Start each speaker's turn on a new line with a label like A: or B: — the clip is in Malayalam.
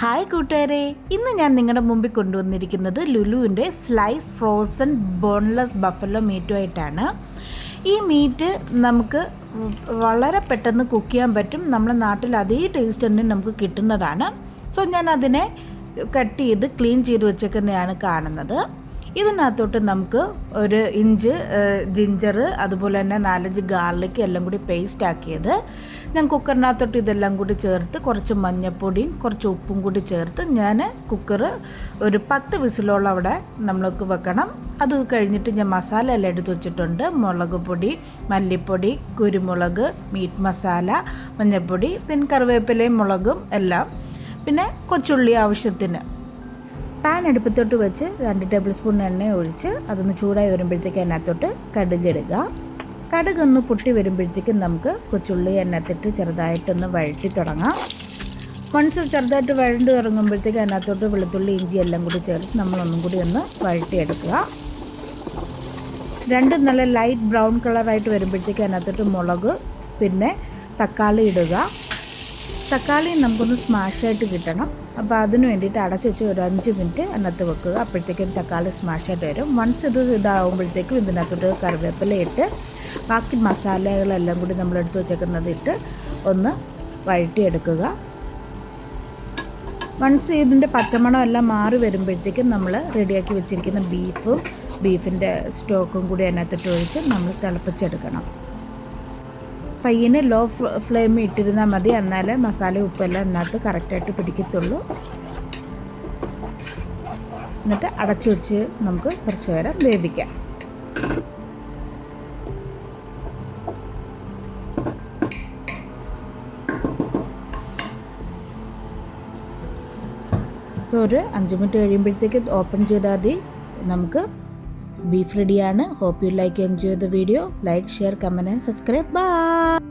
A: ഹായ് കൂട്ടുകാരെ, ഇന്ന് ഞാൻ നിങ്ങളുടെ മുമ്പിൽ കൊണ്ടുവന്നിരിക്കുന്നത് ലുലുവിൻ്റെ സ്ലൈസ് ഫ്രോസൺ ബോൺലെസ് ബഫല്ലോ മീറ്റുമായിട്ടാണ്. ഈ മീറ്റ് നമുക്ക് വളരെ പെട്ടെന്ന് കുക്ക് ചെയ്യാൻ പറ്റും. നമ്മുടെ നാട്ടിൽ അതേ ടേസ്റ്റ് തന്നെ നമുക്ക് കിട്ടുന്നതാണ്. സോ ഞാൻ അതിനെ കട്ട് ചെയ്ത് ക്ലീൻ ചെയ്ത് വെച്ചേക്കുന്നതാണ് കാണുന്നത്. ഇതിനകത്തോട്ട് നമുക്ക് ഒരു ഇഞ്ച് ജിഞ്ചർ, അതുപോലെ തന്നെ 4-5 ഗാർലിക് എല്ലാം കൂടി പേസ്റ്റ് ആക്കിയത് ഞാൻ കുക്കറിനകത്തോട്ട് ഇതെല്ലാം കൂടി ചേർത്ത് കുറച്ച് മഞ്ഞൾപ്പൊടിയും കുറച്ച് ഉപ്പും കൂടി ചേർത്ത് ഞാൻ കുക്കർ ഒരു 10 വിസിലോളം അവിടെ നമ്മൾക്ക് വെക്കണം. അത് കഴിഞ്ഞിട്ട് ഞാൻ മസാല എല്ലാം എടുത്ത് വെച്ചിട്ടുണ്ട്. മുളക് പൊടി, മല്ലിപ്പൊടി, കുരുമുളക്, മീറ്റ് മസാല, മഞ്ഞൾപ്പൊടി, പിന്നെ കറിവേപ്പിലയും മുളകും എല്ലാം, പിന്നെ കൊച്ചുള്ളി ആവശ്യത്തിന്. പാൻ അടുപ്പത്തോട്ട് വെച്ച് 2 ടേബിൾ സ്പൂൺ എണ്ണ ഒഴിച്ച് അതൊന്ന് ചൂടായി വരുമ്പോഴത്തേക്ക് അതിനകത്തോട്ട് കടുകിടുക. കടുകൊന്ന് പൊട്ടി വരുമ്പോഴത്തേക്കും നമുക്ക് കൊച്ചുള്ളി എണ്ണത്തിട്ട് ചെറുതായിട്ടൊന്ന് വഴറ്റി തുടങ്ങാം. വൺസ് ചെറുതായിട്ട് വഴണ്ട് തുടങ്ങുമ്പോഴത്തേക്ക് അതിനകത്തോട്ട് വെളുത്തുള്ളി, ഇഞ്ചി എല്ലാം കൂടി ചേർത്ത് നമ്മളൊന്നും കൂടി ഒന്ന് വഴറ്റിയെടുക്കുക. രണ്ടും നല്ല ലൈറ്റ് ബ്രൗൺ കളറായിട്ട് വരുമ്പോഴത്തേക്ക് അതിനകത്തോട്ട് മുളക്, പിന്നെ തക്കാളി ഇടുക. തക്കാളി നമുക്കൊന്ന് സ്മാഷായിട്ട് കിട്ടണം. അപ്പോൾ അതിന് വേണ്ടിയിട്ട് അടച്ച് വെച്ച് ഒരു 5 മിനിറ്റ് അതിനകത്ത് വെക്കുക. അപ്പോഴത്തേക്കും തക്കാളി സ്മാഷായിട്ട് വരും. വൺസ് ഇതാകുമ്പോഴത്തേക്കും ഇതിനകത്തോട്ട് കറിവേപ്പില ഇട്ട് ബാക്കി മസാലകളെല്ലാം കൂടി നമ്മൾ എടുത്ത് വെച്ചേക്കുന്നത് ഇട്ട് ഒന്ന് വഴറ്റിയെടുക്കുക. വൺസ് ഇതിൻ്റെ പച്ചമണം എല്ലാം മാറി വരുമ്പോഴത്തേക്കും നമ്മൾ റെഡിയാക്കി വെച്ചിരിക്കുന്ന ബീഫിൻ്റെ സ്റ്റോക്കും കൂടി അതിനകത്തോട്ട് ഒഴിച്ച് നമ്മൾ തിളപ്പിച്ചെടുക്കണം. പയ്യന് ലോ ഫ്ലെയിമിൽ ഇട്ടിരുന്നാൽ മതി, എന്നാലേ മസാല ഉപ്പെല്ലാം അതിനകത്ത് കറക്റ്റായിട്ട് പിടിക്കത്തുള്ളൂ. എന്നിട്ട് അടച്ചു വെച്ച് നമുക്ക് കുറച്ച് നേരം വേവിക്കാം. സോ ഒരു 5 മിനിറ്റ് കഴിയുമ്പോഴത്തേക്ക് ഓപ്പൺ ചെയ്താൽ മതി. നമുക്ക് ബീഫ് റെഡിയാണ്. Hope you like enjoy the video. Like, share, comment and subscribe. By.